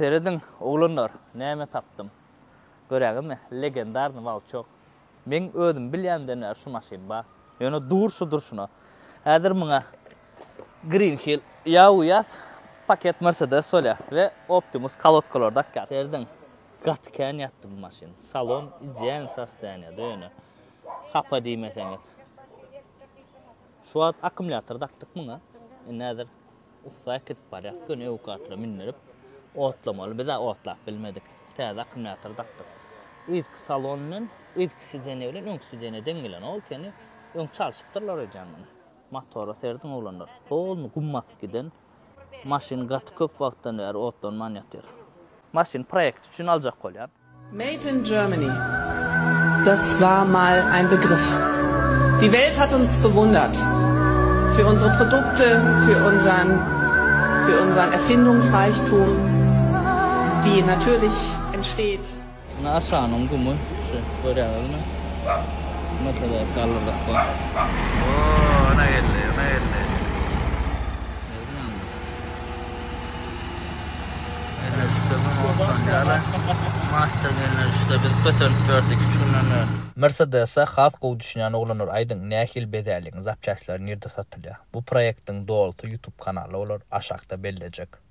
Seredin oğlanlar, näme tapdım? Görägimi, legendarny bal çok. Men özüm bilýänden şu maşyn ba. Ýöne durşuna. Häzir muňa Green Hill ýawy paket Mercedes solya ve Optimus kolotkalar dakka. Seredin gatken ýatdy bu maşyn. Salon ideal sostoýanýada ýöne. Hapa diýmeseňiz. Şu an akkumulyator takdyk muňa. Näzir ussa ketip barýar. Göne evakuatora mindirip otlamaly. Biz otlap bilmedik. Täze akkumulyator takdyk. İlk salonun ilk oksijeni bilen oksijeni deňgelen ol keni öň çalşypdyrlar ejanny. Motory serdin oglanlar. Bolny gummak giden maşyn gaty köp wagtdan beri otlanman ýatýar. Maşyn projekt üçin aljak bolýar. Made in Germany. Das war mal ein Begriff. Die Welt hat uns bewundert. Für unsere Produkte, für unseren Erfindungsreichtum, die natürlich entsteht. Aşağının gumu, görüyorlar mı? Mesela sallık var. Oo, ne geldi. Mercedes'e has gowy düşünýän oglanlar aýdyň nähil bezäliň zapçaçlary nerede satylýar? Bu proýektiň dolaty YouTube kanaly bolar, aşagda belläjek.